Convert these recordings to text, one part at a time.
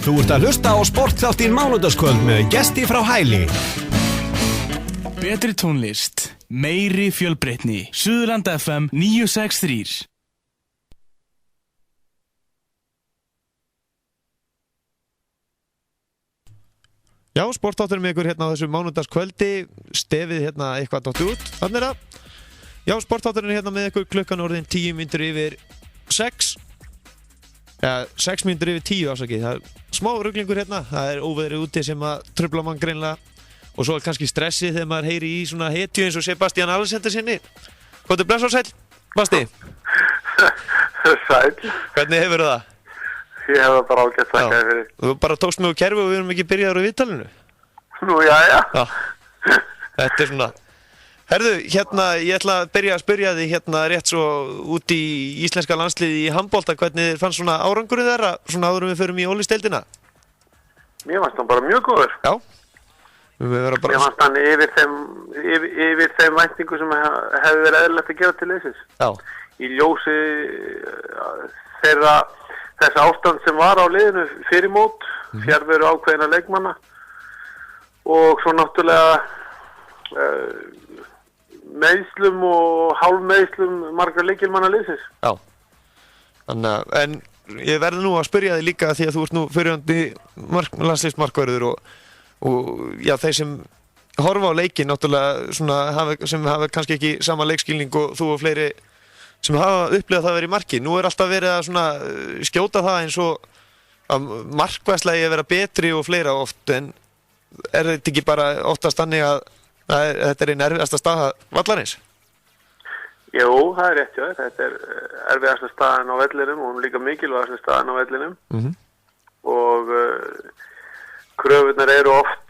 Þú ert að hlusta á sportþáttinn Mánudagskvöld með gesti frá Hæli. Betri tónlist, meiri fjölbreytni. Suðurland FM 963. Já, sportátturinn með ykkur hérna á þessu mánudagskvöldi. Stefið hérna eitthvað dótt út. Þannig er það. Já, sportátturinn hérna með ykkur klukkan orðin 10 mínútur yfir 6. Ja, 6 mínútur yfir 10 ásakið. Það er smá ruglingur hérna. Það er óveðri úti sem að trufla mann greinlega. Og svo er kannski stressið þegar maður heyri í svona hetju eins og Sebastian Alexander sinni. Hvað er bless og sæll, Basti? Sæll. Hvernig hefur það? Ég hef það bara ágætt þakkaði fyrir. Þú bara tókst mig úr kerfi og við erum ekki byrjaður á viðtalinu. Nú, jæja. Já, þetta er svona. Herðu, hérna, ég ætla að byrja að spyrja þig hérna rétt svo út í íslenska landsliði í handbolta. Hvernig þér fannst svona árangurinn þeirra, svona áður en við förum í Ólisteildina? Mér fannst hann bara mjög góður. Já. Mér fannst hann yfir þeim væntingu sem hefði verið eðlilegt að gera til liðsins. Já. Í ljósi þess ástand sem var á liðinu fyrir mót, fjarveru ákveðina leikmanna og svo náttúrulega meiðslum og hálfmeiðslum margra lykilmanna liðsins. Já. Þannig að, en ég verði nú að spyrja þig líka því að þú ert nú fyrirhandi landsliðsmarkvörður og já, þeir sem horfa á leikinn náttúrulega svona sem hafa kannski ekki sama leikskilning og þú og fleiri sem hafa upplifað það að vera í marki. Nú er alltaf verið að svona skjóta það eins og að markværslega að vera betri og fleira oft, en er þetta ekki bara oftast þannig að þetta er einn erfiðasta staða vallarins? Jú, það er rétt, já. Þetta er erfiðasta staðan á vellinum og líka mikilvægasta staðan á vellinum. Og kröfurnar eru oft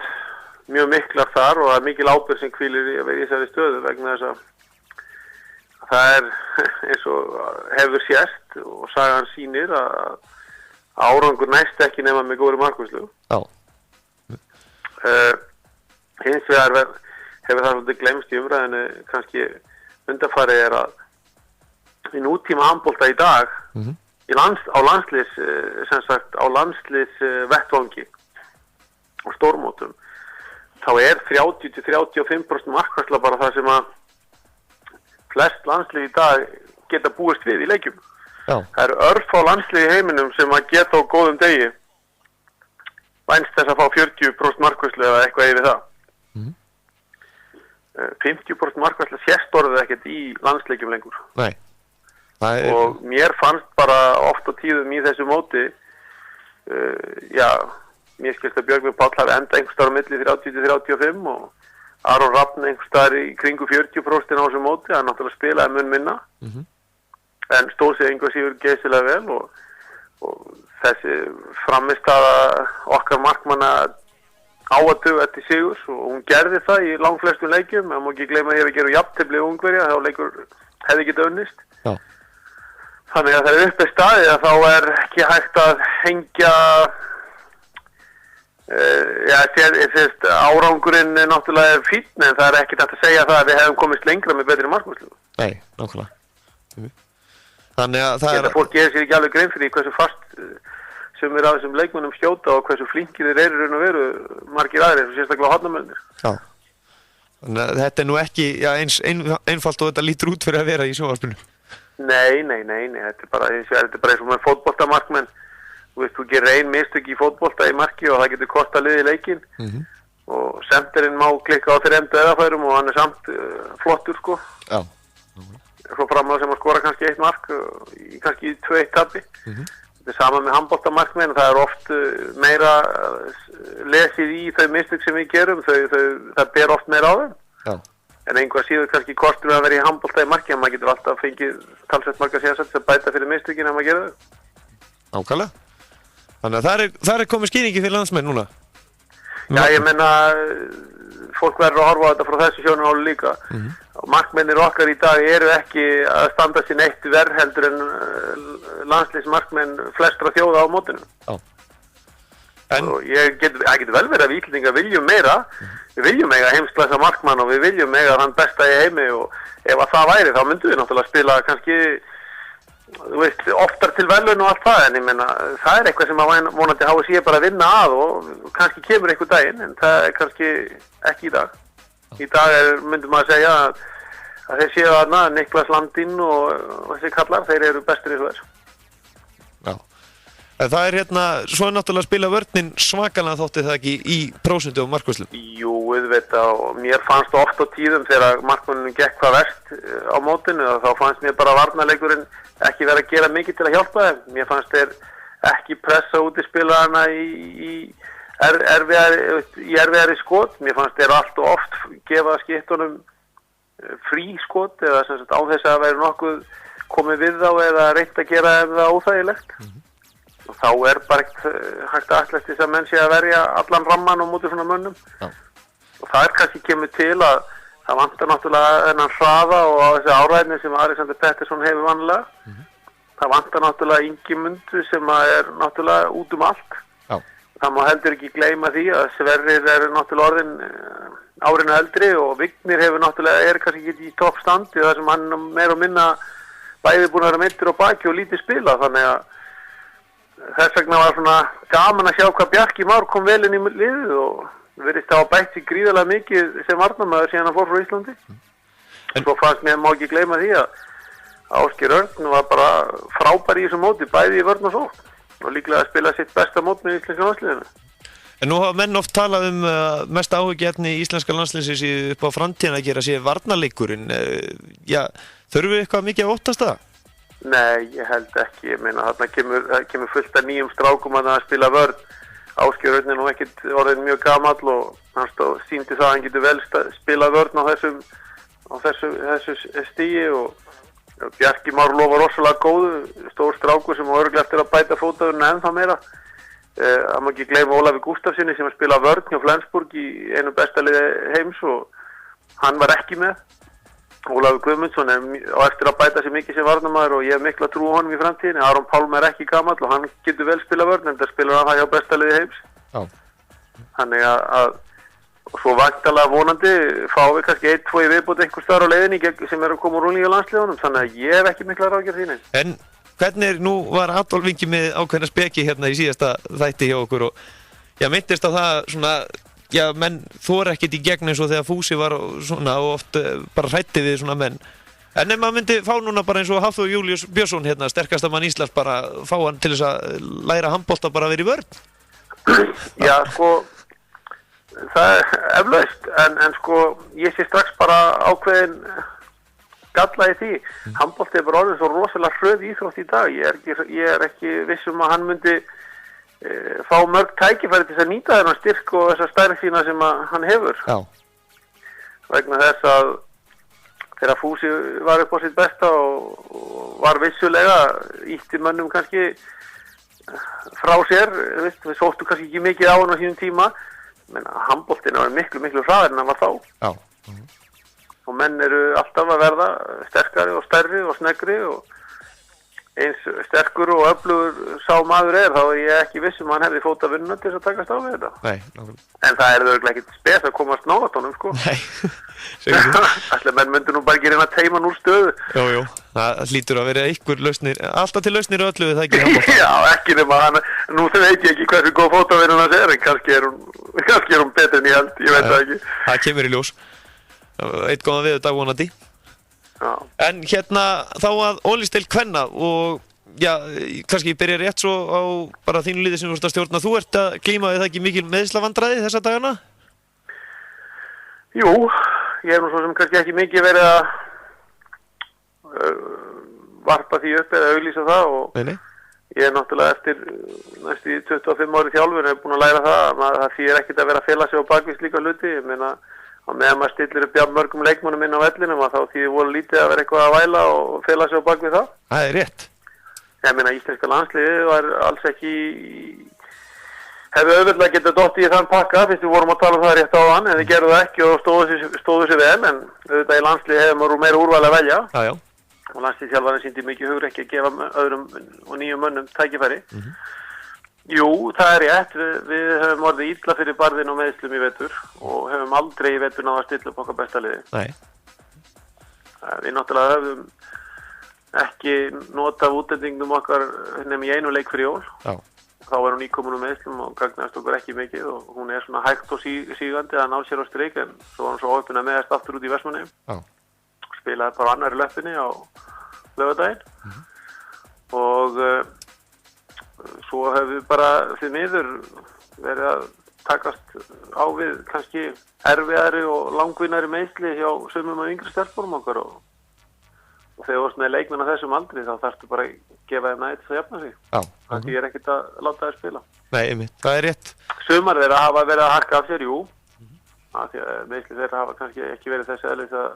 mjög miklar þar og það er mikil ábyrgð sem hvílir í þessari stöðu vegna þess að það er eins og hefur sést og sagan sýnir að árangur næst ekki nema með góðri markværslu. Já. Hins vegar hefur það svolítið gleymst í umræðinu kannski undanfarið er að í nútíma handbolta í dag á landsliðs vettvangi og stórmótum þá er 30-35% markværsla bara það sem að flest landslið í dag geta búist við í leikjum. Já. Það eru örfá landslið í heiminum sem að geta á góðum degi vænst þess að fá 40% markværslu eða eitthvað yfir það. 50% markværsla sést orðið ekkert í landsleikjum lengur. Nei. Og mér fannst bara oft á tíðum í þessu móti mér skilst að Björgvin Páll hafi enda einhvers staðar á milli 30-35 og Aron Rafn einhvers staðar í kringu 40% á þessu móti. Hann náttúrulega spilaði mun minna en stóð sig einhver síður geysilega vel og þessi frammistaða okkar markmanna á að duga til sigurs og hún gerði það í langflestum leikjum. Það má ekki gleyma að ég hef gerð jafntefli Ungverja, þá leikur hefði ekki unnist. Já. Þannig að það er uppið staðið að þá er ekki hægt að hengja árangurinn náttúrulega er fínn en það er ekkert hægt að segja það að við hefum komist lengra með betri markværslu. Nei, nákvæmlega. Þannig að það er fólk gerir sér ekki alveg grein fyrir hversu fast sem er af þessum leikmönnum skjóta og hversu flinkir þeir eru raun og veru margir aðrir, sérstaklega hornamennir. Já. Þannig að þetta er nú ekki eins einfalt og þetta lítur út fyrir að vera í sjónvarpinu. Nei, þetta er bara eins og með fótboltamarkmenn. Þú gerir ein mistök í fótbolta í marki og það getur kostað liðið í leikinn og senterinn má klikka á 3 döðafærum og hann er samt flottur sko. Já. Svo fram að sem að skora kannski 1 mark í kannski 2-1 tapi. Þetta er sama með handboltamarkmenn, það er oft meira lesið í þau mistök sem við gerum, það ber oft meira á þeim. Já. En einhvað síður kannski kostur að vera í handbolta í marki en maður getur alltaf fengið talsvert marga sérsett sem bæta fyrir mistökin að maður gera þau. Nákvæmlega. Þannig að það er komið skýringi fyrir landsmenn núna. Já, ég menna fólk verður að horfa á þetta frá þessu sjónarhóli líka. Markmennir okkar í dag eru ekki að standa sér neitt verð heldur en landsliðsmarkmenn flestra þjóða á mótinu. Já. Og það getur vel verið að við Íslendingar viljum meira. Við viljum eiga heimsklassa markmann og við viljum eiga þann besta í heimi og ef að það væri þá myndum við náttúrulega spila kannski þú veist, oftar til verðlaun og allt það, en ég meina, það er eitthvað sem að vonandi HSÍ bara að vinna að og kannski kemur einhver daginn, en það er kannski ekki í dag. Í dag myndum maður segja að þeir séu þarna, Niklas Landín og þessi kallar, þeir eru bestir í þessu. Já. En það svo náttúrulega að spila vörnin svakalega þótti það ekki í prósentu og markvörslum. Jú, auðvitað, og mér fannst oft á tíðum þegar markvörnum gekk hvað verst á mótinu og þá fannst mér bara varnarleikurinn ekki vera að gera mikið til að hjálpa þeim. Mér fannst þeir ekki pressa út í spilarana í erfiðari skot. Mér fannst þeir allt og oft gefa skiptunum frí skot eða sem sagt á þess að vera nokkuð komið við þá eða reynt að gera það óþægilegt. Og þá bara hægt að ætlast þess að menn sé að verja allan ramman og móti svona mönnum. Já. Og það kannski kemur til að það vantar náttúrulega þennan hraða og á þessi áræðni sem Alexander Pettersson hefur vanlega. Það vantar náttúrulega Ingimundu sem er náttúrulega út allt. Já. Það má heldur ekki gleyma því að Sverrir náttúrulega orðin árinu eldri og Vignir hefur náttúrulega kannski ekki í toppstandi þar sem hann meira og minna bæði búin að vera meiddur á baki og lítið spila, þannig að þess vegna var svona gaman að sjá hvað Bjarki Már kom vel inn í liðið og virðist hafa bætt sig gríðarlega mikið sem varnarmaður síðan hann fór frá Íslandi. En svo fannst mér má ekki gleyma því að Ásgeir Örn var bara frábær í þessu móti, bæði í vörn og sókn og líklega að spila sitt besta mót með íslenska landsliðinu. En nú hafa menn oft talað mest áhugjefni íslenska landsliðsins upp á framtíðina að gera sér varnarleikurinn. Þurfum við eitthvað mikið að óttast það? Nei, ég held ekki. Ég meina, þarna kemur fullt af nýjum strákum að stila vörn. Ásgeir Örn nú ekkert orðin mjög gamall og hann sýndi það að hann getur vel spila vörn á þessu stigi og Bjarki Már lofar rosalega góðu, stór strákur sem örugglega eftir að bæta fótavörnina ennþá meira. Það má ekki gleyma Ólafi Gústafssyni sem að spila vörn hjá Flensburg í einu besta liði heims og hann var ekki með. Ólafur Guðmundsson á eftir að bæta sér mikið sem varnarmaður og ég hef mikla trú á honum í framtíðinni. Aron Pálm ekki gamall og hann getur vel spila vörn, en það spilar hann það hjá besta liði heims. Já. Þannig að svo væntanlega vonandi fáum við kannski 1-2 viðbót einhvers staðar á leiðinni sem að koma úr unglinga landsliðunum, þannig að ég hef ekki mikla ráðgjörð þín. En hvernig nú var Adolf Ingi með ákveðna speki hérna í síðasta þætti hjá okkur og myndist á það svona menn þora ekkert í gegn eins og þegar Fúsi var svona og oft bara hrætti við svona menn. En ef maður myndi fá núna bara eins og Hafþór Júlíus Björnsson hérna, sterkasta mann Íslands, bara fá hann til þess að læra handbolta bara að vera í vörn? Já, sko, það er eflaust, en sko, ég sé strax bara ákveðin galla í því. Handbolti bara orðið svo rosalega hröð íþrótt í dag. Ég er ekki viss um að hann myndi fá mörg tækifæri til að nýta þennan styrk og þessa stærð sína sem hann hefur. Já. Vegna þess að þegar Fúsi var upp á sitt besta og var vissulega ýtti mönnum kannski frá sér, við sóttum kannski ekki mikið á hann á sínum tíma, menn handboltinn var miklu hraðar en hann var þá. Já. Og menn eru alltaf að verða sterkari og stærri og sneggri og eins sterkur og öflugur sá maður þá er ég ekki viss um að hann hefði fóta vinnuna til þess að takast á við þetta. Nei, nákvæmlega. En það örugglega ekkert spes að komast nálægt honum, sko. Nei, segjum þú. Ætli menn myndu nú bara ekki reyna að teima hann úr stöðu. Jú, það hlýtur að vera einhver lausnir, alltaf til lausnir öllu við það ekki handbolta. Já, ekki nema hann, nú veit ég ekki hversu góð fótavinnuna það er, en kannski er hún betur en ég held, ég veit það ekki. Það kemur í ljós. Eitt góðan veðurdag vonandi. Já. En hérna þá að Ólisdeild kvenna og kannski byrja rétt svo á bara þínu liði sem þú ert að stjórna. Þú ert að glíma við það ekki mikil meiðslavandræði þessa dagana? Jú, ég hef nú svo sem kannski ekki mikið verið að varpa því upp eða auglýsa það og ég er náttúrulega eftir næstu 25 ári þjálfur hef búin að læra það að það þýðir ekkert að vera að fela sig á bakvið slíka hluti. Ég meina og meðan maður stillir upp jafnmörgum leikmönnum inn á vellinum að þá þýðir voru lítið að vera eitthvað að væla og fela sig á bakvið það. Það er rétt. Ég meina íslenska landsliðið var alls ekki hefði auðvitað getað dottið í þann pakka fyrst við vorum að tala um það rétt á hann en þið gerðu það ekki og stóðu sér vel en auðvitað í landsliðið hefði maður meira úrval að velja. Já. Og landsliðsþjálfarinn sýndi mikið hugrekki að gefa öðrum og nýjum mönnum tækifæri. Jú, það er rétt. Við höfum orðið illa fyrir barðin og meiðslum í vetur og höfum aldrei í vetur náða að stilla upp okkar besta liði. Nei. Við náttúrulega höfum ekki notað útlendingnum okkar nema í einu leik fyrir jól. Já. Þá var hún íkomin úr meiðslum og gagnaðist okkur ekki mikið og hún er svona hægt og sígandi að ná sér á strik en svo var hún svo óheppin að meðast aftur út í Vestmannaeyjum. Já. Spilaði bara annarri löppinni á laugardaginn og svo hefur við bara því miður verið að takast á við kannski erfiðari og langvinnari meiðsli hjá sumum af yngri stelpunum okkar og þegar þú varst með leikmenn á þessum aldri þá þarftu bara að gefa þeim nætt að jafna sig. Já. Þannig ég er ekkert að láta þær spila. Nei, einmitt, það er rétt. Sumar þeirra hafa verið að hakka af sér, jú. Því að meiðsli þeirra hafa kannski ekki verið þessi eðlis að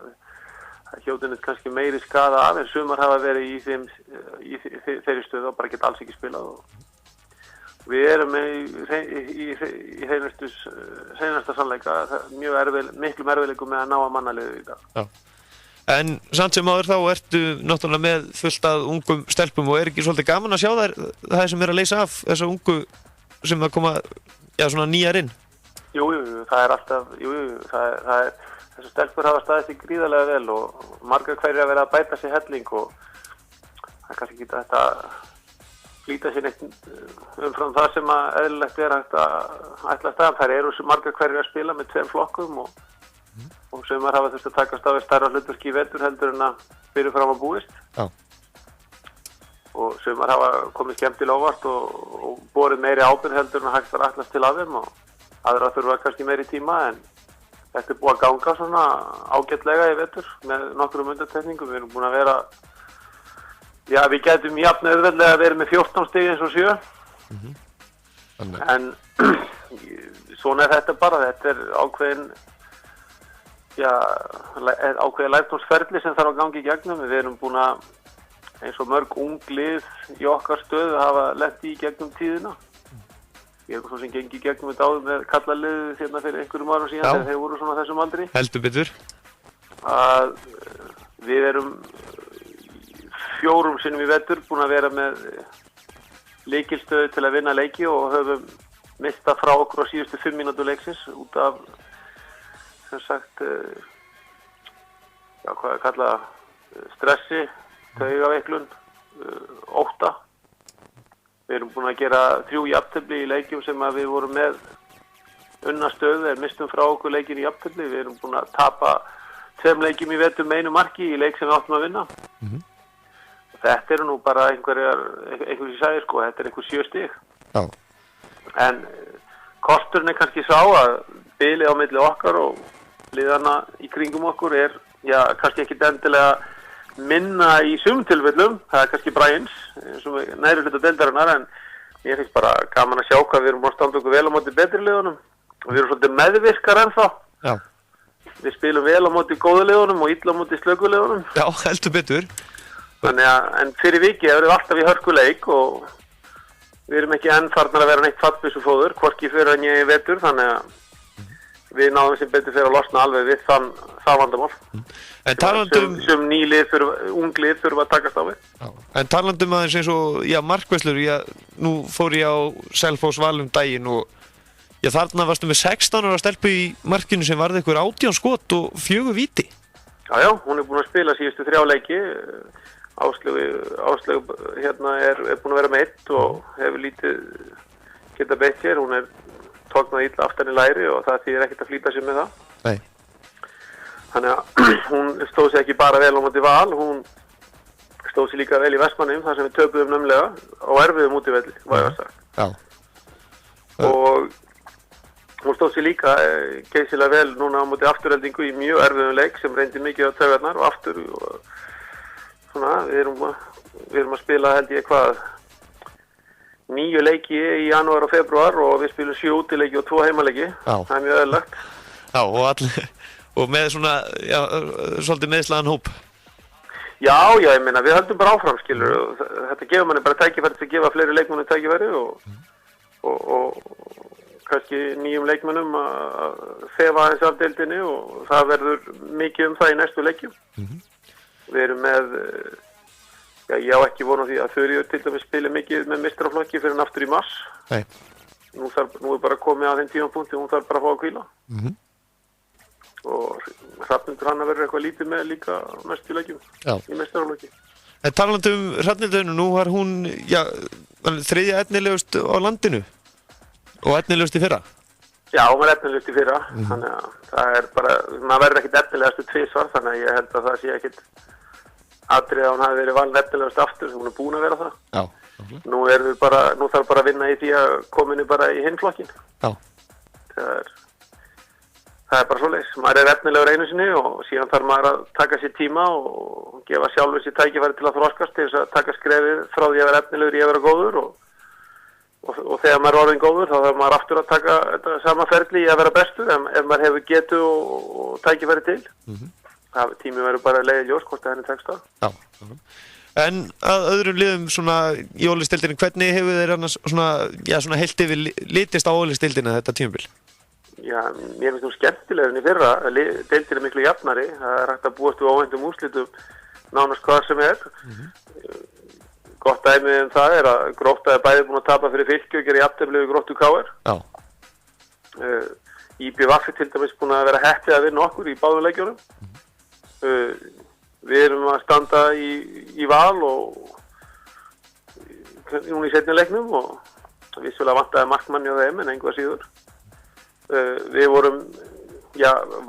hjótinni kannski meiri skaða af en sumar hafa verið í þeirri stöðu og bara geta alls ekki spilað og við erum í seinasta sannleika miklum erfiðleikum með að ná að mannaliðu í dag. Já. En samt sem áður þá ertu náttúrulega með fullt af ungum stelpum og er ekki svolítið gaman að sjá það sem er að leysa af þessa ungu sem að koma, svona nýjar inn? Jú, það er alltaf, það er þessu stelpur hafa staðist í gríðarlega vel og margar hverjir að vera að bæta sig helling og það er kannski ekki þetta flýta sér neitt umfram það sem að eðlilegt er hægt að ætla staðan. Þær eru margar hverjir að spila með 2 flokkum og sumar hafa þurft að takast á við stærra hlutverki í vetur heldur en að fyrirfram að búist. Já. Og sumar hafa komið skemmtilega óvart og borið meiri ábyrgð heldur en að hægt var að ætlast til af þeim og aðra þurfa kannski meiri tíma en þetta er búið að ganga svona ágætlega í vetur með nokkrum undantekningum. Við erum búin að vera, við gætum jafn auðveldlega að vera með 14 stig eins og 7. En svona er þetta bara, þetta er ákveðin lærdómsferli sem þarf að gangi í gegnum. Við erum búin að eins og mörg ung lið í okkar stöðu hafa lent í gegnum tíðina. Ég hef svo sem gengi í gegnum þetta áður með kallaliðið hérna fyrir einhverjum árum síðan þegar þeir voru svona þessum aldri. Heldur betur. Að við erum 4 sinnum í vetur búin að vera með lykilstöðu til að vinna leiki og höfum mistað frá okkur á síðustu 5 mínútur leiksins út af sem sagt hvað kallað stressi, taugaveiklun, ótta. Við erum búin að gera 3 jafntefli í leikjum sem að við vorum með unnastöðu en mistum frá okkur leikin í jafntefli. Við erum búin að tapa 2 leikjum í vetur með 1 marki í leik sem við áttum að vinna. Þetta eru nú bara einhver sem sagði þetta er einhver 7 stig. Já. En kosturinn er kannski sá að bilið á milli okkar og liðana í kringum okkur er kannski ekki endilega minna í sumum tilfellum, það er kannski bara eins og næri hluta deildarinnar en ég finnst bara gaman að sjá hvað við erum búin að standa okkur vel á móti betri liðunum og við erum svolítið meðvirkar ennþá. Já. Við spilum vel á móti góðu liðunum og illa á móti slöku liðunum. Já, heldur betur. Þannig að, en fyrir vikið erum við alltaf í hörkuleik og við erum ekki enn farnar að vera neitt fallbyssufóður, hvorki fyrir en ég vetur, þannig að við náðum sem betur fyrir að losna alveg við það vandamál. En talandum sem ung lið þurfa að takast á við. Já. En talandum aðeins eins og markvörslur, nú fór ég á Selfoss Val daginn og þarna varstu með 16 ára stelpu í markinu sem varði ykkur 18 skot og 4 víti. Já, hún er búin að spila síðustu 3 leiki. Áslaug hérna er búin að vera með 1 og hefur lítið geta beitt sér. Hún er tóknað illa aftan í læri og það þýðir ekkert að flýta sér með það. Nei. Þannig að hún stóð sér ekki bara vel á móti Val, hún stóð sér líka vel í Vestmannaeyjum þar sem við töpuðum nefnilega á erfiðum útivelli, var ég að sagt. Já. Og hún stóð sér líka geysilega vel núna á móti Aftureldingu í mjög erfiðum leik sem reyndi mikið á taugarnar og aftur og svona, við erum að spila held ég 9 leiki í janúar og februar og við spilum 7 útileiki og 2 heimaleiki. Já. Það er mjög eðlilegt. Já, og með svona, svolítið meðslaðan hóp. Já, ég meina, við höldum bara áfram, skilur. Þetta gefur manni bara tækifæri til að gefa fleiri leikmönnum tækifæri og kannski nýjum leikmönnum að þefa aðeins af deildinni og það verður mikið það í næstu leikjum. Við erum með ég á ekki vona því að Þuríður til dæmis spili mikið með meistaraflokki fyrir en aftur í mars. Nei. Nú er bara komið að þeim tímapunkti, hún þarf bara að fá að hvíla. Og Hrafnundur hann verður eitthvað lítið með líka á næstu leikjum í meistaraflokki. En talandi Hrafnhildi, nú var hún, þriðja efnilegust á landinu og efnilegust í fyrra. Já, hún var efnilegust í fyrra, þannig að það bara, maður verður ekkit efnilegastu tvisvar, þannig að ég held að það sé ekkit atriði að hún hafi verið valin efnilegust aftur, hún búin að vera það. Já. Nú þarf bara að vinna í því að kominu bara í hinn flokkin. Já. Það er bara svoleiðis. Maður er efnilegur einu sinni og síðan þarf maður að taka sér tíma og gefa sjálfur sér tækifæri til að þroskast til þess að taka skrefið frá því að vera efnilegur í að vera góður og þegar maður er orðinn góður þá þarf maður aftur að taka þetta sama ferli í að vera bestur ef maður hefur getu og tækifæri til. Tími verður bara leiðið ljós hvort það henni tekst það. Já. En að öðrum liðum svona í Óli-deildinni, hvernig hefur þeir annars svona heilt yfir litist á Óli-deildina þetta tímabil? Já, mér finnst skemmtilegur en í fyrra, deildin er miklu jafnari, það er hægt að búast við óvæntum úrslitum nánast hvað sem er. Gott dæmi það er að Grótta er bæði búin að tapa fyrir Fylki og gera jafntefli við Gróttu KR. Já. IBVF til dæmis búin að vera heppið að vinna okkur í báðum leikjunum. Við erum að standa í val og núna í seinni leiknum og vissulega vantaði markmann hjá þeim en einhvað síður. Við vorum,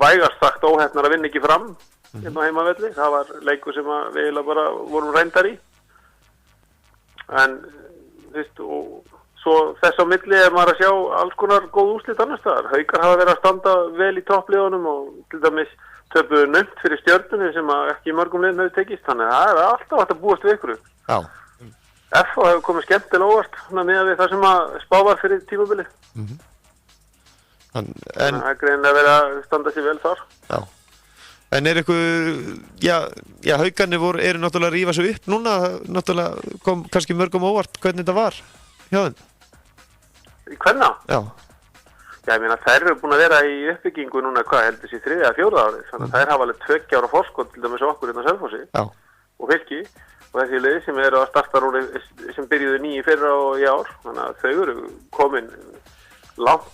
vægast sagt óheppnar að vinna ekki fram hérna á heimavelli. Það var leikur sem við eiginlega bara vorum reyndar í. En, og svo þess á milli er maður að sjá alls konar góð úrslit annars staðar. Haukar hafa verið að standa vel í toppliðunum og til dæmis töpuðu naumt fyrir Stjörnunni sem ekki mörgum liðum hefur tekist, þannig að það er alltaf hægt að búast við ykkur. Já. FH hefur komið skemmtilega óvart með við það sem að spá var fyrir tímabilið. En það er greinilega verið að standa sér vel þar. Já. En er eitthvað, Haukarnir eru náttúrulega að rífa sig upp núna, náttúrulega kom kannski mörgum óvart hvernig þetta var hjá þeim? Í hvenna? Já. Já, ég meina þær eru búin að vera í uppbyggingu núna, heldur sér 3. eða 4. árið, þannig að þær hafa alveg 2 ára forskot til dæmis okkur hérna á Selfossi og Fylki og þessi lið sem eru að starta núna sem byrjuðu 9 í fyrra og í ár, þannig að þau eru komin langt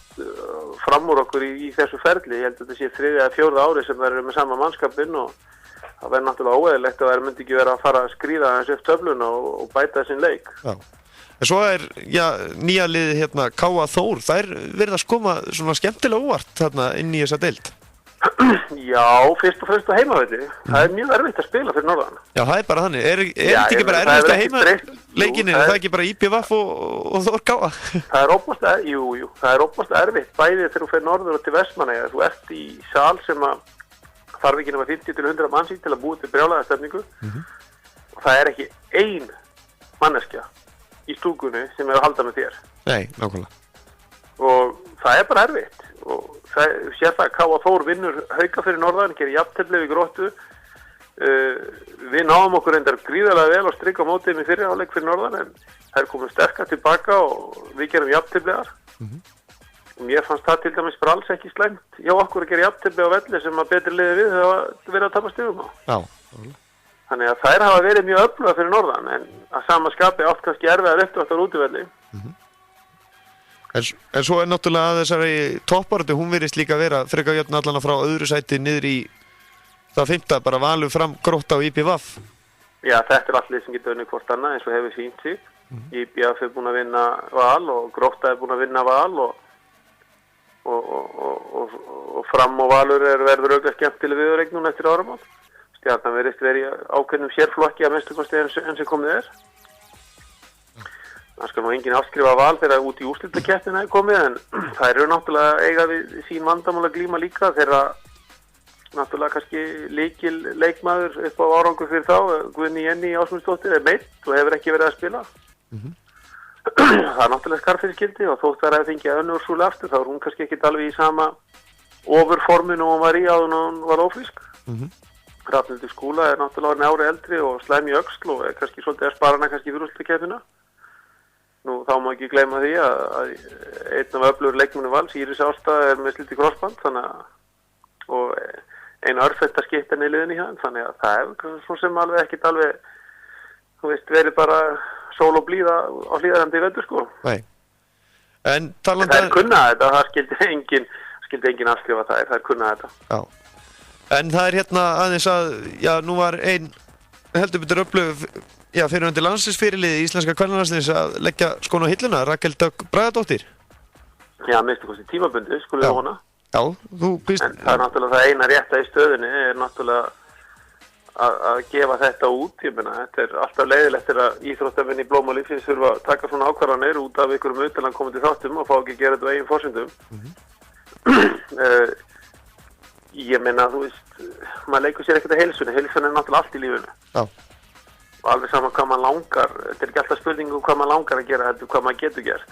fram úr okkur í þessu ferli. Ég held að þetta sé 3. eða 4. árið sem þær eru með sama mannskapinn og það verður náttúrulega óeðlilegt að þær myndi ekki vera að fara að skríða þessu upp töfluna og bæta þessinn leik. Já. En svo er, nýja liðið hérna K.A. Þór, þær verðast koma svona skemmtilega óvart þarna inn í þessa deild. Já, fyrst og fremst á heimavelli. Það er mjög erfitt að spila fyrir norðan. Já, það er bara þannig. Er þetta ekki bara erfitt að heimaleikinni? Er það ekki bara IBVF og Þór K.A.? Það er óbúslega erfitt. Bæði þegar þú fer norður og til Vestmannaeyja. Þú ert í sal sem að þarf ekki nema 50 til 100 manns til að búa til brjálæðastemningu. Og það er ekki ein manneskja í stúkunni sem er að halda með þér. Nei, nákvæmlega. Og það er bara erfitt. Og sér það að K.A. Þór vinnur Hauka fyrir norðan, gerir jafntefli við Gróttu. Við náum okkur reyndar gríðarlega vel og strikka mótið með fyrri hálfleik fyrir norðan, en þær komum sterkar tilbaka og við gerum jafntefliðar. Og mér fannst það til dæmis bara alls ekki slæmt hjá okkur að gera jafntefli á velli sem að betri liði við þegar það verið að tapa stigum á. Já. Þannig að þær hafa verið mjög öfluga fyrir norðan, en að sama skapi átt kannski erfiðar uppdráttar útivelli. En svo er náttúrulega að þessari topparötu, hún virðist líka vera frekar jöfn allana frá öðru sæti niður í það 5. bara Valur fram Grótta og IBVF. Já, þetta er allir sem getur unnið hvort annað eins og hefur sýnt sig. IBVF er búin að vinna Val og Grótta er búin að vinna Val og fram og Valur verður auðvitað skemmtileg viðureign núna eftir áramót. Stjarnan verðist verið í ákveðnum sérflokki að minnstu kosti enn sem komið er. Það skal nú enginn afskrifa Val þegar út í úrslitakeppnina er komið, en það eru náttúrulega eiga við sín vandamál að glíma líka þeirra náttúrulega kannski lykil leikmaður upp á árangur fyrir þá, Guðný Jenny Ásmundsdóttir er meitt og hefur ekki verið að spila. Það er náttúrulega skarfiskildi og þótt þær að fengja önnur súli aftur, þá er hún kannski ekki alveg í sama ofurforminu og hún var í áður og hún var ófrísk. Hrafnhildur Skúla er náttúrulega orðin ári eldri og slæm í öxl og er kannski svolítið að spara hana kannski fyrir úrslitakeppnina. Nú þá má ekki gleyma því að einn af öflugur leikmönnum Vals, Íris Ásta, er með slítið krossband, og einu örfetta skiptan í liðinni hjá, þannig að það er svo sem alveg ekkit alveg, þú veist, verið bara sól og blíða á hlýðarandi vetur, sko. Nei. En talandi... Það er kunna þetta, það skildi enginn afskrifa það er kunna þetta. Já. En það er hérna aðeins að, nú var ein heldur betur öflug fyrirhundi landsliðsfyrirliði íslenska kvennalandsliðs að leggja skóna á hilluna, Rakel Dögg Bragadóttir. Já, minnstu kosti tímabundið, skulum við vona. Já, þú býst... En það er náttúrulega það eina rétta í stöðunni náttúrulega að gefa þetta út. Ég meina, þetta er alltaf leiðilegt að íþróttamenn í blóm og lífsins þurfa að taka svona ákvarðanir út af einhverjum utanaðkomandi þáttum og fá ekki að gera þetta á eigin forsendum. Ég meina, þú veist, maður leikur sér ekkert að heilsunni. Heilsan er náttúrulega allt í lífinu. Já. Og alveg saman hvað maður langar. Þetta er ekki alltaf spurning um hvað maður langar að gera, þetta er hvað maður getur gert.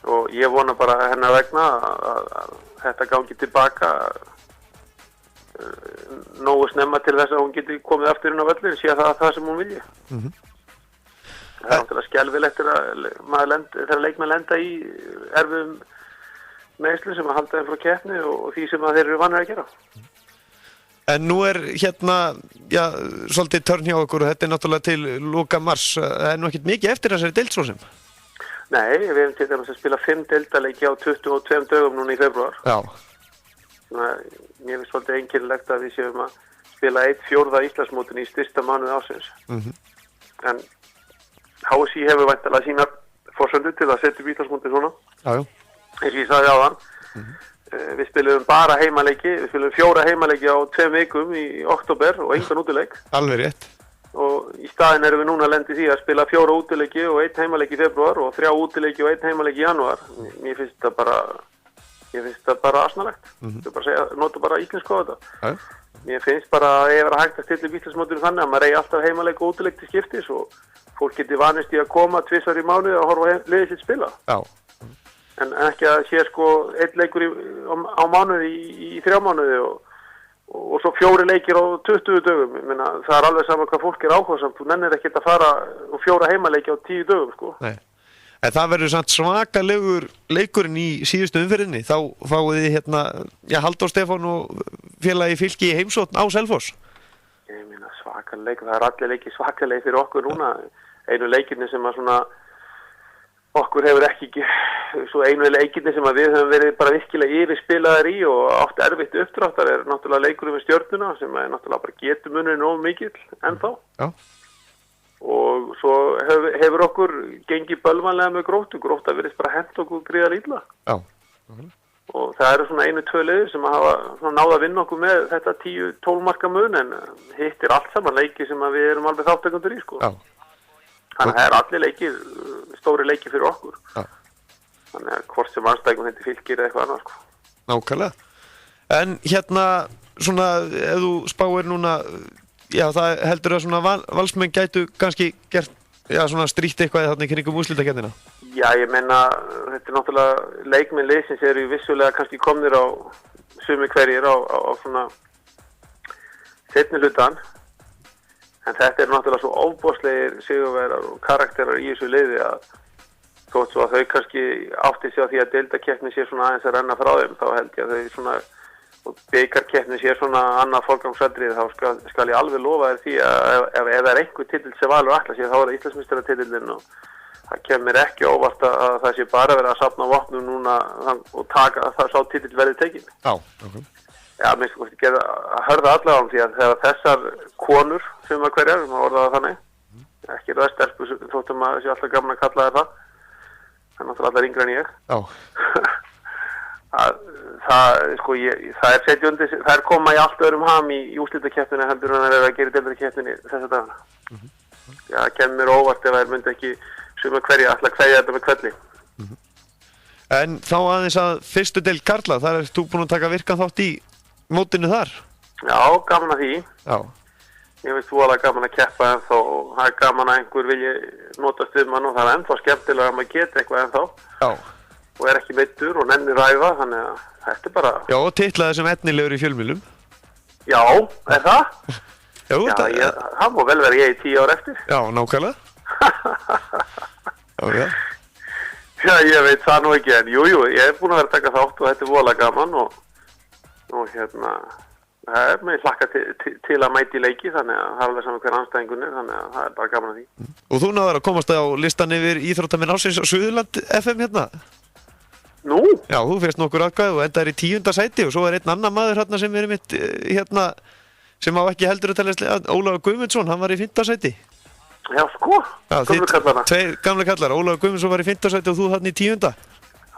Og ég vona bara hennar vegna að þetta gangi tilbaka nógu snemma til þess að hún geti komið aftur inn á völlin, sé að það sem hún vilji. Það er náttúrulega skelfilegt þegar leikmenn lenda í erfiðum meiðslum sem að halda þeim frá keppni og því sem að þeir eru vanir að gera. En nú er svolítið törn hjá okkur og þetta er náttúrulega til loka mars. Það er nú ekkert mikið eftir þessari deild svo sem. Nei, við hefum til dæmis að spila 5 deildarleiki á 22 dögum núna í febrúar. Já. Mér finnst svolítið einkennilegt að við séum að spila 1/4 Íslandsmótin í styrsta mánuði ársins. En HSÍ hefur væntanlega sínar forsöndu til að setja upp Íslandsmótin svona. Já. Eins og ég sagði áðan. Við spilum bara heimaleiki, við spilum 4 heimaleiki á 2 vikum í október og engan útileik. Alveg rétt. Og í staðin erum við núna að lenda í því að spila 4 útileiki og 1 heimaleiki í febrúar og 3 útileiki og 1 heimaleiki í janúar. Mér finnst það bara asnalegt. Ég bara segja, nota bara íslensku á þetta. Mér finnst bara að ég vera hægt að stilla upp Íslandsmótinu þannig að maður eigi alltaf heimaleik og útileik til skiptis og fólk geti vanist í að koma 2 í mánuði og horfa liðið sitt spila. Já. En ekki að sé sko 1 leikur á mánuði í 3 mánuði og svo 4 leikir á 20 dögum. Ég meina, það er alveg saman hvað fólk er áhugasamt. Þú nennir ekkert að fara og 4 heimaleiki á 10 dögum, sko. Nei. En það verður samt svakalegur leikurinn í síðustu umferðinni. Þá fáið þið Halldór Stefán og félagi Fylki í heimsókn á Selfoss. Ég meina, svakaleikur. Það er allir leikir svakalegir fyrir okkur núna. Einu leikirni sem að svona okkur hefur ekki svo einu leikinni sem að við höfum verið bara virkilega yfirspilaðar í og átt erfitt uppdráttar er náttúrulega leikurinn við Stjörnuna sem er náttúrulega bara getumunurinn of mikill ennþá. Já. Og svo hefur okkur gengið bölvanlega með Grótta verið bara hent okkur gríðarlega illa. Já. Og það eru svona 1-2 liðir sem hafa náð að vinna okkur með þetta 10-12 marka mun en hitt er allt saman leiki sem að við erum alveg þáttekundur í, sko. Já. Þannig að það er allir leikir, stóri leikir fyrir okkur. Já. Þannig að hvort sem anstæðingum heiti Fylkir eða eitthvað annað, sko. Nákvæmlega. En svona, ef þú spáir núna, það heldur að svona valsmenn gætu kannski gert, svona strítt eitthvað þarna í kringum úrslitakeppnina? Já, ég meina, þetta er náttúrulega leikmenn liðsins eru vissulega kannski komnir á sumir hverjir á svona seinni hlutan. En þetta er náttúrulega svo ofboðslegir sigurvegarar og karakterar í þessu liði að þótt svo að þau kannski átti sig á því að deildakeppni sé svona aðeins að renna frá þeim, þá held ég að þau svona, og bikarkeppni sé svona annað forgangsröndrið, þá skal ég alveg lofa þér því að ef það er einhver titill sem valur ætla sér, þá er það Íslandsmeistaratitillinn og það kemur ekki óvart að það sé bara verið að safna vopnum núna og taka að það sá titill verði tekinn. Já, ok. Já, minnst þú kannski að hörða allavega um því að þegar þessar konur sem að hverjar, maður orðaða þannig, ekki er það stelpur þóttum að þessi alltaf gaman að kalla það, það er náttúrulega allar yngri en ég. Já. Það er setja undir, það er koma í allt öðrum ham í úrslitakeppninu heldur en það er að gera í deildarkeppninu þessa dagana. Já, það kemur mér óvart ef það myndi ekki suma hverja alltaf kveðja þetta með kvelli. En þá aðeins að fyrstu deild karla, þar ert þú búin að taka virkan þátt í mótinu þar? Já, gaman að því. Já. Ég veist þú alveg gaman að keppa ennþá og það er gaman að einhver vilji notast við mann og það er ennþá skemmtilega að maður geta eitthvað ennþá. Já. Og er ekki meiddur og nennir ræða, þannig að þetta er bara... Já, og titlaði sem etnilegur í fjölmiðlum. Já, er það? Já, það má vel vera ég í 10 ár eftir. Já, nákvæmlega. Já. Já, ég veit það nú ekki, en jú, ég er búin að vera að taka þátt og þetta er voðalega gaman og það er með hlakka til að mæti í leiki, þannig að það er alveg saman hver anstæðingunni, þannig að það er bara gaman að því. Og þú náður að komast á listan yfir íþróttamenn ársins á Suðurland FM hérna? Nú? Já, þú fyrst nokkur aðgæð og endaðir í 10. sæti og svo er einn annar maður hérna sem er mitt sem á ekki heldur að teljast Ólafur Guðmundsson, hann var í 5. sæti. Já, sko, Já, gömlu kallana. Tveir gamle kallar, Ólafur Guðmundsson var í 5. sæti og þú þarna í 10.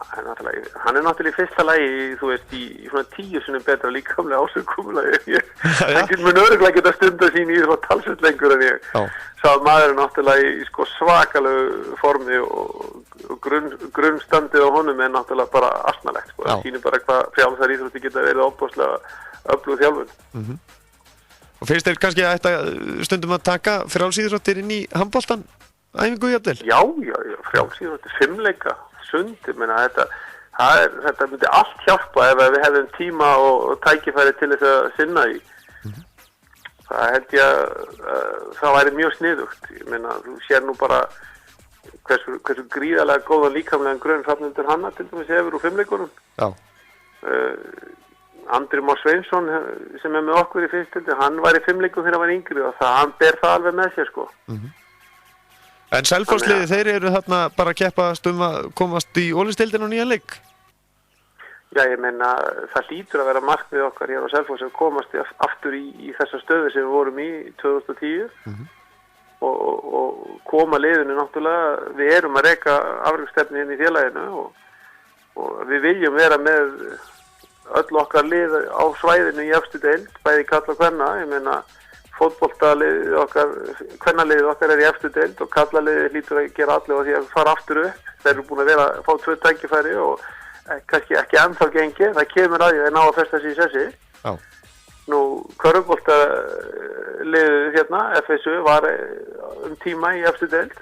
Hann er náttúrulega í fyrsta lagi, þú veist, í svona 10 sinnum betra líkamlega ásökumulagi. Hann mun örugglega geta stunda sín í svona talsveit lengur en ég. Já. Sá maður er náttúrulega í sko svakalegu formi og grunnstandið á honum er náttúrulega bara asnalegt, sko. Það sýnir bara hvað frjálsar íþróttir geta verið ofboðslega öflug þjálfun. Og finnst þér kannski að þetta stundum að taka frjálsíþróttir inn í handboltan æfingu jafnvel? Já, frjálsíþróttir, fimleika, sund, ég meina þetta myndi allt hjálpa ef við hefðum tíma og tækifæri til þess að sinna í. Það held ég að það væri mjög sniðugt. Ég meina, þú sér nú bara hversu gríðarlega góðan líkamlegan grunn Hrafnhildur Hanna til dæmis hefur úr fimleikunum. Já. Andri Már Sveinsson sem er með okkur í fyrstöldi, hann var í fimleikum þegar hann var yngri og hann ber það alveg með sér, sko. En Selfossliðið, þeir eru þarna bara að keppast að komast í Ólisteildina á nýjan leik? Já, ég meina, það hlýtur að vera markmið okkar hér á Selfoss að komast aftur í þessa stöðu sem við vorum í 2010 og koma liðinu náttúrulega, við erum að reka afreiksstefnu inn í félaginu og við viljum vera með öll okkar lið á svæðinu í efstu deild, bæði kalla og kvenna. Ég meina, fótboltaliðið okkar, kvennaliðið okkar er í efstu deild og kallaliðið hlýtur að gera allir á því að fara aftur upp. Þeir eru búin að vera að fá 2 tækifæri og kannski ekki ennþá gengi, það kemur að því að ná að festa sig í sessi. Já. Nú, körfuboltaliðið hérna, FSU, var tíma í efstu deild.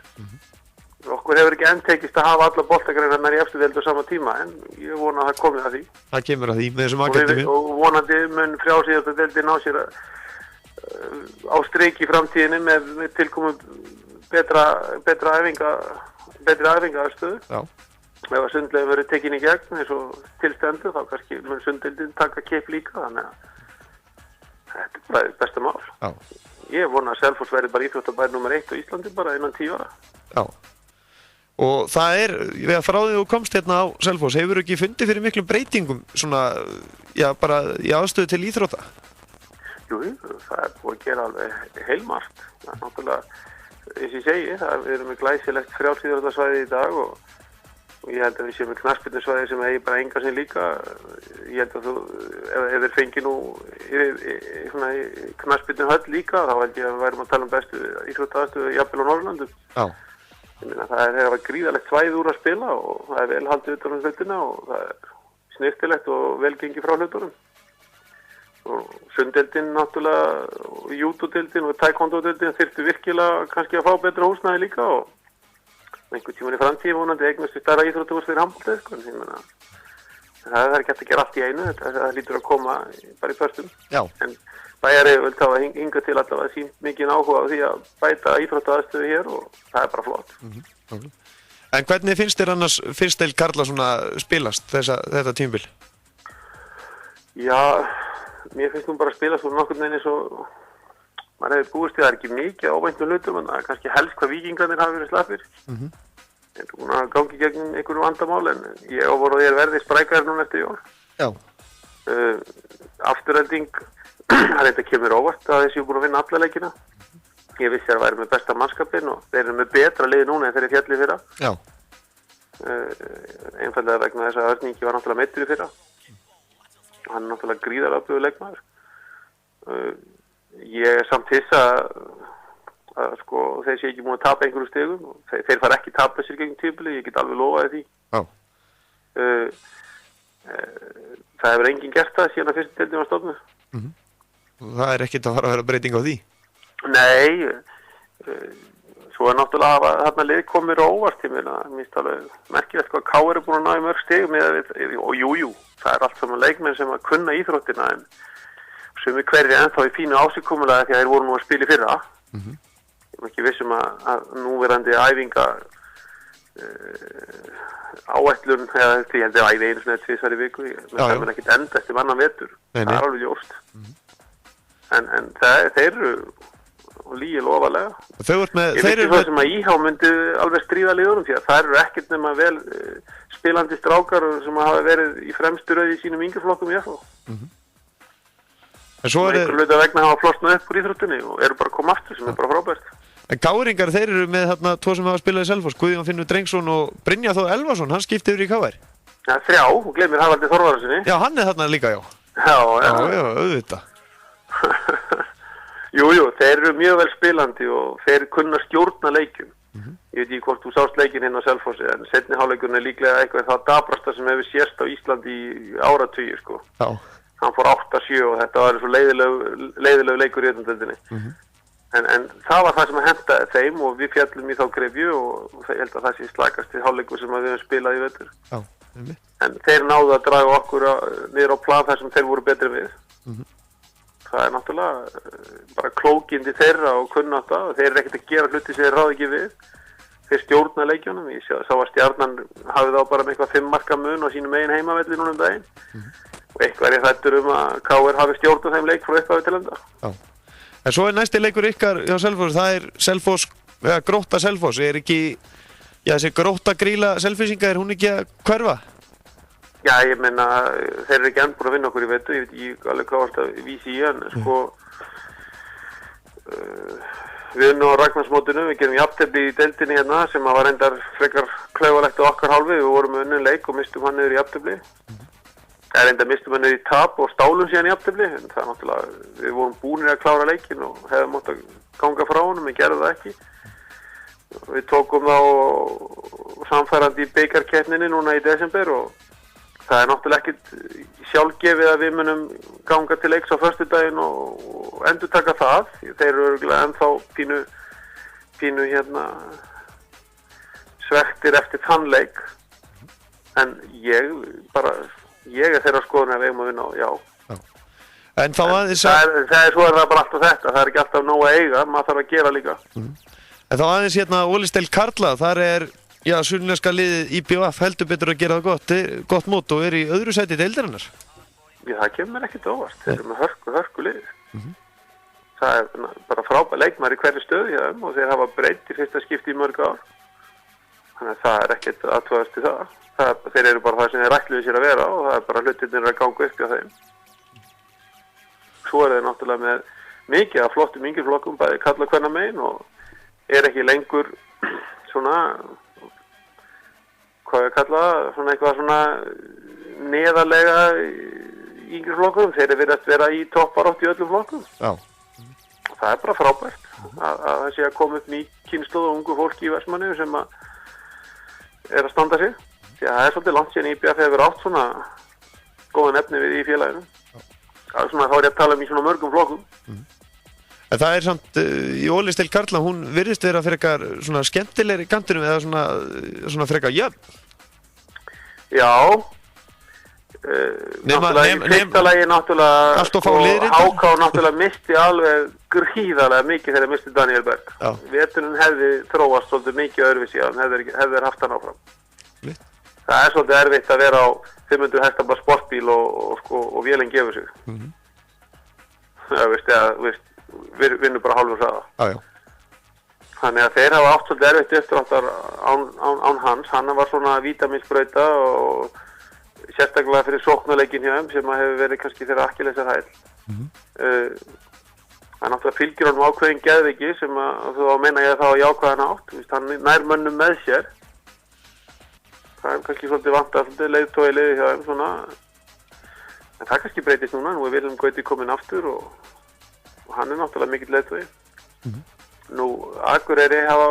Okkur hefur ekki enn tekist að hafa alla boltagreinar í efstu deild á sama tíma, en ég vona að það komið að því. Það kemur að því með þessum akademi. Og vonandi mun frjálsíþróttadeildin ná sér á strik í framtíðinni með tilkomu betri æfingastöðu. Já. Ef að sundlegin verður tekin í gegn eins og tilstendu, þá kannski mun sunddeildin taka kipp líka, þannig að þetta er bara besta mál. Já. Ég vona að Selfoss verði bara íþróttabær nr. 1 á Íslandi bara innan 10 ára. Já. Og það er, frá því þú komst hérna á Selfoss, hefur ekki fundið fyrir miklum breytingum svona, já, bara í aðstöðu til íþrótta? Jú, það er búið að gera alveg heilmargt. Það er náttúrulega, eins og ég segi, við erum með glæsilegt frjálsíþróttasvæði í dag og ég held að við séum með knattspyrnusvæði sem eigi bara enga sinn líka. Ég held að ef þeir fengi nú í knattspyrnuhöll líka, þá held ég að við værum að tala bestu íþróttaaðstöðu jafnvel á Norðurlöndum. Já. Ég meina, það er að gríðalegt svæði úr að spila og það er vel haldið utan hlutina og það er snirtilegt og vel gengið frá hlutunum. Og sunddeildin náttúrulega, og júdódeildin og taekwondo-deildin þyrftu virkilega kannski að fá betra húsnæði líka og einhvern tímann í framtíð vonandi eignast við stærra íþróttahús fyrir handbolta, sko. Ég meina, það er ekki hægt að gera allt í einu, það lítur að koma bara í föstum. Já. En bæjaryfirvöld hafa hingað til allavega sýnt mikinn áhuga á því að bæta íþróttaaðstöðu hér og það er bara flott. En hvernig finnst þér annars fyrstdeild karla svona spilast þetta tímabil? Já, mér finnst nú bara að spilast úr nokkurn veginn eins og maður hefur búist í það er ekki mikið óvæntum hlutum en það er kannski helst hvað víkingarnir hafa verið slappir. Ég er búin að gangi gegnum einhverju vandamál en ég ávonu að ég verði sprækar núna eftir jól. Já. Afturhending, það er þetta kemur óvart að þessi er búin að vinna alla leikina. Ég vissi að það væri með besta mannskapinn og þeir eru með betra liði núna en þeir eru fjallið fyrra. Já. Einfallega vegna þess að Örningi var náttúrulega meiddur í fyrra. Hann er náttúrulega gríðarlega öflugur leikmaður. Ég er samt hissa að sko þeir sé ekki múin að tapa einhverju stigum og þeir fara ekki tapa sér gegn tímabili, ég get alveg lofaði því. Já. Það hefur enginn gert það síðan að fyrstu deildin var stofnuð. Það er ekkert að fara að vera breyting á því? Nei, svo er náttúrulega að þarna lið komir óvart til mér, mér finnst alveg merkilegt hvað K er búin að ná í mörg stig og jú, það er allt saman leikmenn sem að kunna íþróttina en sem er hverri ennþá í fínu ásíkomulega því að þeir voru nú að spila í fyrra. Ég er ekki vissum að núverandi æfinga áætlun eða því held ég að æfi einu svona 2 í viku það er ekkert enda eftir annan vetur. Það er alveg ljóst. En þeir eru lígi lofalega. Ég veit það sem að IH myndi alveg stríða liðunum því að það eru ekkert nema vel spilandi strákar sem hafa verið í fremstu röð í sínum yngjaflokkum í FH. En svo er hluta vegna hafa flosnað upp úr íþróttinni og eru bara að koma aftur sem bara frábært. En Káringar, þeir eru með þarna tvo sem hafa spilað í Selfoss, Guðjón Finnur Drengsson og Brynjar Þór Elvason, hann skipti yfir í KR. Já, 3, og gleymir Haraldi Þorvarðarsinni. Já, hann er þarna líka, já. Já, Auðvitað. Jú, þeir eru mjög vel spilandi og þeir kunna stjórna leikjum. Ég veit ekki hvort þú sást leikinn hérna á Selfossi, en seinni hálfleikurinn er líklega eitthvað það daprasta sem hefur sést á Íslandi í áratugi, sko. Já. Hann fór 8-7 og þetta var svo leiðilegu leikur í öllumdeildinni. En það var það sem hentaði þeim og við fjallum í þá grefju og ég held að það sé slakast í hálfleikur sem við höfum spilað í vetur. Já, en þeir náðu að draga okkur niður á plan þar sem þeir voru betri við. Það er náttúrulega bara klókindi þeirra og kunnátta og þeir eru ekkert að gera hluti sem þeir ráði ekki við. Þeir stjórna leikjunum. Ég sá að Stjarnan hafið á bara með eitthvað 5 marka mun á sínum eigin heimavelli núna daginn. Og eitthvað er hræddur að KR hafi stjórnað þeim leik frá upphafi til enda. Já. En svo er næsti leikur ykkar hjá Selfoss, það er Selfoss, eða Grótta Selfoss, er ekki, þessi Grótta Grýla Selfossinga, er hún ekki að hverfa? Já, ég meina, þeir eru ekki enn búin að vinna okkur í vetu, ég veit ekki alveg hvað varst að vísi í hann, sko, við erum nú á Ragnarsmótinu, við gerum jafntefli í deildinni hérna sem var reyndar frekar klaufalegt á okkar hálfi, við vorum með unnin leik og mistum hann niður í jafntefli. Reyndar mistum hann niður í tap og stálum síðan í jafntefli, en það er náttúrulega, við vorum búinir að klára leikinn og hefðum mótt að ganga frá honum, við gerðum það ekki. Við tókum þá samfærandi í bikarkeppninni núna í desember og það er náttúrulega ekkert sjálfgefið að við munum ganga til leiks á föstudaginn og endurtaka það. Þeir eru örugglega ennþá pínu hérna svektir eftir þann leik. En ég er þeirra skoðun að við eigum að vinna á, já. En þá aðeins að... Svo er það bara alltaf þetta, það er ekki alltaf nóg að eiga, maður þarf að gera líka. En þá aðeins hérna Ólisdeild karla, þar er... Já, sunnlenska liðið IBF heldur betur að gera það gott mót og er í öðru sæti deildarinnar. Já, það kemur ekkert óvart. Þeir eru með hörku liðið. Það er bara frábær leikmaður í hverju stöðu hjá þeim og þeir hafa breytt í fyrsta skipti í mörg ár. Þannig að það er ekkert aðtvöðast í það. Þeir eru bara það sem þeir ætluðu sér að vera og það er bara hlutirnir að ganga upp hjá þeim. Svo er þeir náttúrulega með mikið af flottum yngjurflokkum, bæði kalla hvenna megin og er ekki lengur svona... hvað ég kalla svona eitthvað svona neðarlega yngri flokkum, þeir eru virðast vera í topparátt í öllum flokkum. Já. Það er bara frábært að það sé að koma upp ný kynslóð og ungu fólki í Vestmannaeyjum sem að standa sig. Því að það er svolítið langt síðan IBF hefur átt svona góðan efni við í félaginu. Svona, þá er ég að tala í svona mörgum flokkum. En það er samt, í Ólisdeild karla, hún virðist vera frekar svona skemmtilegri kantinum eða svona frekar jöfn. Já. Náttúrulega í fyrsta lagi náttúrulega HK náttúrulega misti alveg gríðarlega mikið þegar misti Daniel Berg. Veturinn hefði þróast svolítið mikið öðruvísi að hann hefði haft hann áfram. Það er svolítið erfitt að vera á 500 hestafla sportbíl og vélinn gefur sig. Við vinnum bara hálfum hraða. Þannig að þeir hafa átt svolítið erfitt uppdráttar án hans. Hann var svona vítaminsbrauta og sérstaklega fyrir sóknarleikin hjá þeim sem hefur verið kannski þeirra akkillesarhæll. Það náttúrulega fylgir honum ákveðin geðveiki sem þá meina ég þá jákvæðan átt. Hann nær mönnum með sér. Það er kannski svolítið vantað leiðtogi liði hjá þeim svona. En það kannski breytist núna. Nú er Vilhelm Gauti kominn aftur og hann er náttúrulega mikill leiðtogi. Nú, Akureyri hafa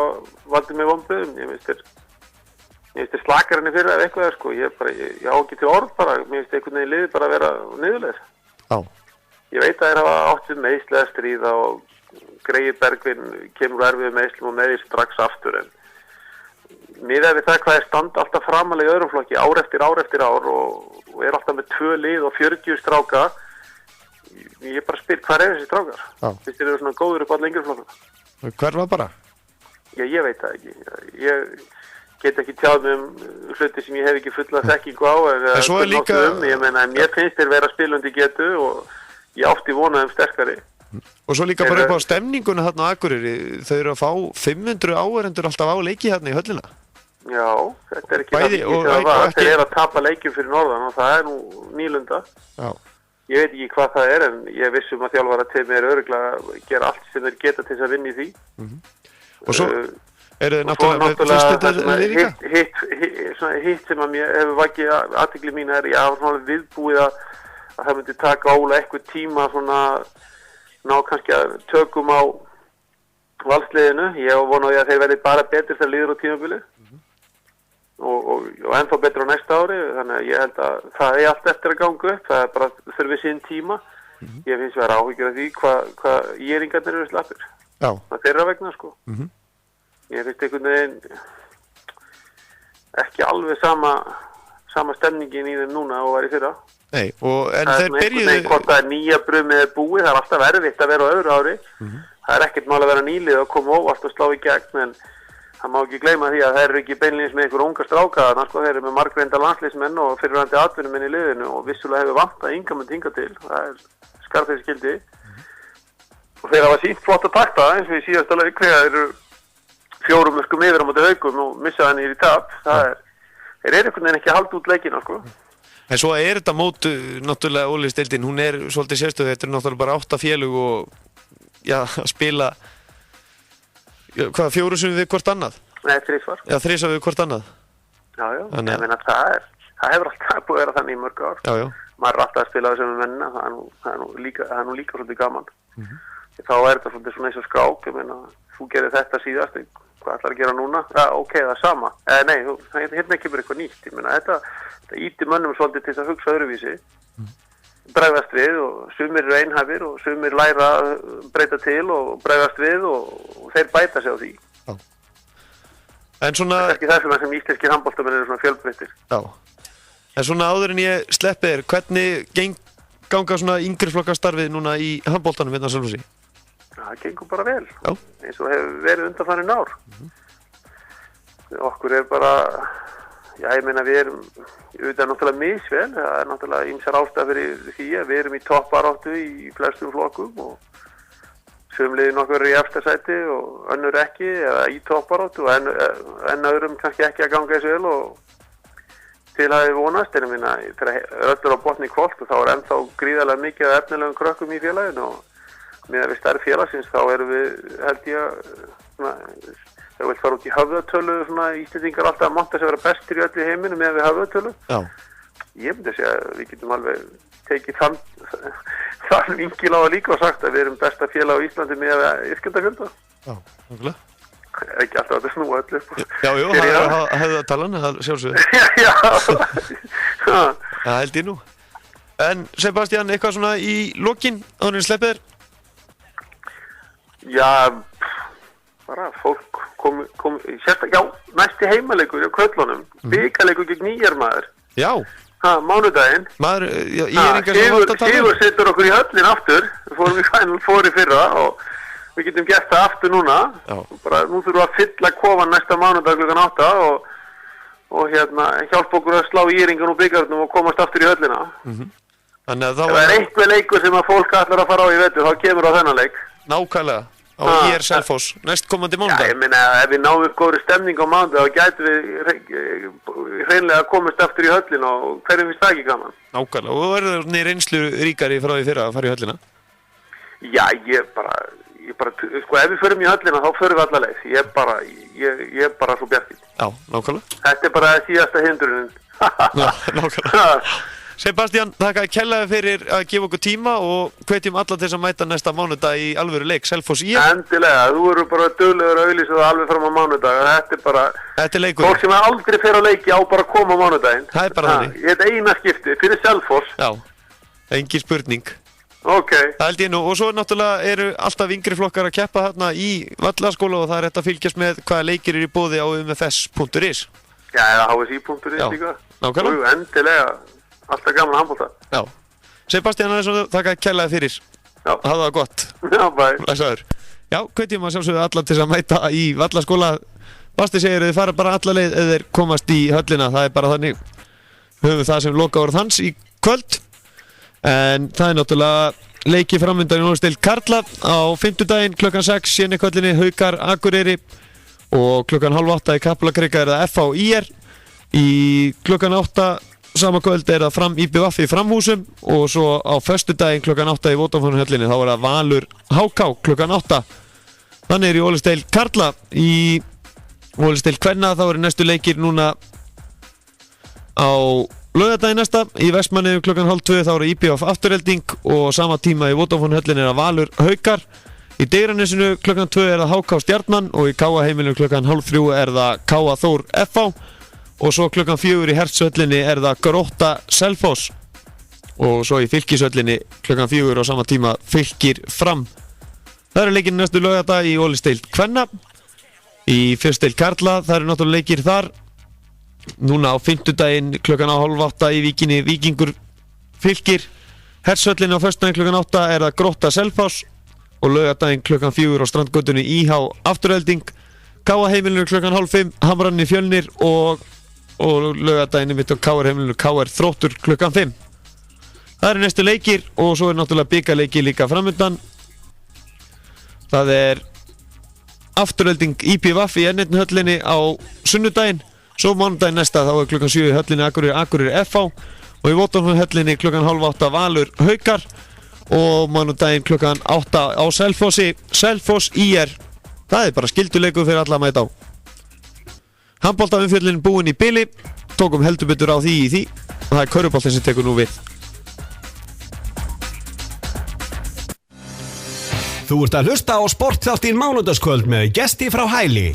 valdið með vonbrigðum. Ég finnst þér slakar henni fyrir eitthvað sko. Ég á ekki til orð bara. Mér finnst einhvern veginn liðið bara að vera niðurleir. Já. Ég veit að þeir hafa átt við meiðslega stríða og Greyið Bergvin kemur erfið meiðslum og meðið strax aftur. En miðað við það hvað er standa alltaf framalega í öðrum flokki ár eftir ár og er alltaf með 2 lið og 40 stráka. Ég bara spyr, hvað er þessi strákar? Fyrst þeir eru svona góður upp á lengri flokkum. Hver var bara? Já, ég veit það ekki. Ég get ekki tjáð mig hluti sem ég hef ekki fulla þekkingu á. En svo er líka... Ég meina, mér finnst þeir vera spilandi getu og ég átti vonaðum sterkari. Og svo líka bara upp á stemninguna þarna á Akureyri. Þau eru að fá 500 áhorfendur alltaf á leiki þarna í höllina. Já, þetta er ekki það mikið sem það var. Þeir eru að tapa leikjum fyrir norðan og það er nú nýlunda. Já. ég veit ekki hvað það en ég vissum að þjálfara teimi örugglega að gera allt sem þeir geta til þess að vinna í því. Og svo eru þið náttúrulega hitt sem að mér hefur vakið athygli mín ég hafa svona viðbúið að það myndi taka Óla eitthvað tíma svona ná kannski að tökum á valsliðinu. Ég vona að þeir verði bara betur þegar líður á tímabilið og ennþá betur á næsta ári, þannig að ég held að það allt eftir að ganga upp, það bara þurfi sinn tíma. Ég finnst vera áhyggjur af því hvað Ýringarnir eru slappir. Já. Það þeirra vegna sko. Ég finnst einhvern veginn ekki alveg sama stemningin í þeim núna og var í fyrra. Nei, en þeir byrjuðu... Hvort það nýja brumið búið, það alltaf erfitt að vera á öðru ári. Það ekkert mál að vera nýlið og koma óvart og slá í gegn, en það má ekki gleyma því að þeir eru ekki beinlínis með einhver unga stráka, sko, þeir eru með margreynda landsliðsmenn og fyrirvændi atvinnumenn í liðinu og vissulega hefur vantað Ingamund hingað til, það skarpið skildi. Og þeir hafa sýnt flotta takta eins og í síðasta leik þegar þeir eru 4 mörkum yfir á móti Haukum og missa hann í tap. Þeir eru einhvern veginn ekki að halda út leikina, sko. En svo þetta mót, náttúrulega Óliðsdeildin, hún svolítið sérstöð, þetta náttúrulega bara 8 félög og að spila 4 sinnum við hvort annað? Nei, 3 svar. Já, 3 við hvort annað. Já, ég meina það hefur alltaf búið að vera þannig í mörg ár. Já. Maður alltaf að spila þessum með mennina, það er nú líka svolítið gaman. Þá þetta svolítið svona eins og skák, ég meina, þú gerir þetta síðast, hvað ætlar að gera núna? Já, ok, það er sama. Nei, hérna kemur eitthvað nýtt, ég meina, þetta íti mönnum svolítið til að hugsa öðruvísi. Bregðast við og sumir eru einhæfir og sumir læra að breyta til og bregðast við og þeir bæta sig á því. Já. En svona... Það er ekki þessum sem íslenskir handboltamenn eru svona fjölbreyttir. Já. En svona áður en ég sleppi þér, hvernig ganga svona yngri flokkastarfið núna í handboltanum hérna á Selfossi? Það gengur bara vel. Já. Eins og hefur verið undanfarin ár. Okkur bara... Já, ég meina við erum auðvitað náttúrulega misvel, það er náttúrulega ýmsar ástæður fyrir því að við erum í toppbaráttu í flestum flokkum og sumliðin okkur eru í efsta sæti og önnur ekki eða í toppbaráttu og enn öðrum kannski ekki að ganga eins vel og til að við vonast, en ég meina þegar öllur á botni kvöld og þá er ennþá gríðarlega mikið af efnilegum krökkum í félaginu og með að við stærri félagsins þá erum við held ég þegar við fara út í höfðatölu, svona Íslendingar alltaf að monta sig að vera bestir í öllu heiminu með við höfðatölu. Já. Ég myndi að segja að við getum alveg tekið þann vingil á það líka og sagt að við erum besta félag á Íslandi með iðkendafjölda. Já, nákvæmlega. Ekki alltaf að snúa öllu. Já, höfðatalan, það sjálfsögðu. Já. Það held ég nú. En Sebastian, eitthvað svona í lokin áður en sleppið þér? Já, bara fólk kom sérstaklega, já, næsti heimaleikur á Köllunum, bikarleikur gegn Nýjar maður. Já. Mánudaginn. Sigur setur okkur í höllin aftur, við fórum í Final Four í fyrra og við getum gert það aftur núna. Já. Bara nú þurfum við að fylla kofan næsta mánudag klukkan 8 og hjálpa okkur að slá Ýringan og bikarnum og komast aftur í höllina. Þannig að það er eitthvað leikur sem að fólk ætlar að fara á í vetur, þá kemur á þennan leik. Nákvæmlega. Á IR Selfoss, næstkomandi mánudag. Já, ég meina, ef við náum upp góðri stemning á mánudag, þá gætum við hreinlega að komast aftur í höllina og hverjum finnst það ekki gaman. Nákvæmlega, og verður þarna reynslu ríkari frá því fyrra að fara í höllina? Já, ég bara, sko, ef við förum í höllina, þá förum við alla leið. Ég er bara svo bjartinn. Já, nákvæmlega. Þetta er bara síðasta hindrunin. Nákvæmlega. Sebastian, þakka kærlega fyrir að gefa okkur tíma og hvetjum alla til þess að mæta næsta mánudag í alvöru leik, Selfoss IR. Endilega, þú eru bara duglegur að auglýsa það alveg fram á mánudag. Þetta er leikur. Fólk sem aldrei fer á leiki á bara að koma á mánudaginn. Það er bara þannig. Þetta er eina skipti fyrir Selfoss. Já, engin spurning. Ok. Það held ég nú. Og svo náttúrulega eru alltaf yngri flokkar að keppa þarna í Vallaskóla og það er hægt að fylgjast með hvaða leikir eru í boði á umfs.is. Já, eða hsi.is líka. Nákvæmlega. Endilega. Alltaf gaman að handbolta. Já. Sebastian Andersson, þakka kærlega fyrir. Já. Hafa það gott. Já, bæ. Læsaður. Já, hvetjum að sjálfsögðu alla til að mæta í Vallaskóla. Basti segir að þið fara bara alla leið eða þeir komast í höllina. Það er bara þannig. Við höfum það sem lokaorð hans í kvöld. En það er náttúrulega leiki framöndan í Norðurstild Karla á 5. klukkan 6 síðan í köllinni Haukar Akureyri og klukkan 7:30 í Kaplakrika er það FH IR. Í klukkan 8 sama kvöld er það Fram IBVF í Framhúsum og svo á föstudaginn klukkan 8 í Vodafone höllinni þá er það Valur HK klukkan 8. Þannig í Ólisteil karla. Í Ólisteil kvenna þá eru næstu leikir núna á laugardaginn næsta í Vestmannaeyjum klukkan 12:30 þá er IBVF Afturelding og sama tíma í Vodafone höllinni er það Valur Haukar. Í Digranesinu klukkan 2 er það HK Stjarnan og í KA heimilinu klukkan 2:30 er það KA Þór FH og svo klukkan 4 í Hertshöllinni er það Grótta Selfoss og svo í Fylkishöllinni klukkan 4 á sama tíma Fylkir Fram. Það eru leikir næstu laugardag í Ólisteil kvenna. Í fyrstdeild karla það eru náttúrulega leikir þar. Núna á fimmtudaginn klukkan 7:30 í Víkinni Víkingur Fylkir. Hertshöllinni á föstudaginn klukkan 8 er það Grótta Selfoss og laugardaginn klukkan 4 á Strandgötunni IH Afturelding. KA heimilinu klukkan 4:30 Hamrarni Fjölnir og laugardaginn mitt á KR heimilinu KR Þróttur klukkan 5. Það eru næstu leikir og svo er náttúrulega bikarleikir líka framundan. Það er Afturelding IBVF í N1 höllinni á sunnudaginn. Svo mánudaginn næsta þá er klukkan 7 í höllinni Akureyri FH og í Vodafone höllinni klukkan 7:30 Valur Haukar og mánudaginn klukkan 8 á Selfossi Selfoss IR. Það er bara skilduleikur fyrir alla að mæta á. Handboltaumfjöllin búin í bili, tókum heldur betur á því og það er körfuboltinn sem tekur nú við. Þú ert að hlusta á sportþáttinn mánudagskvöld með Gesti frá Hæli.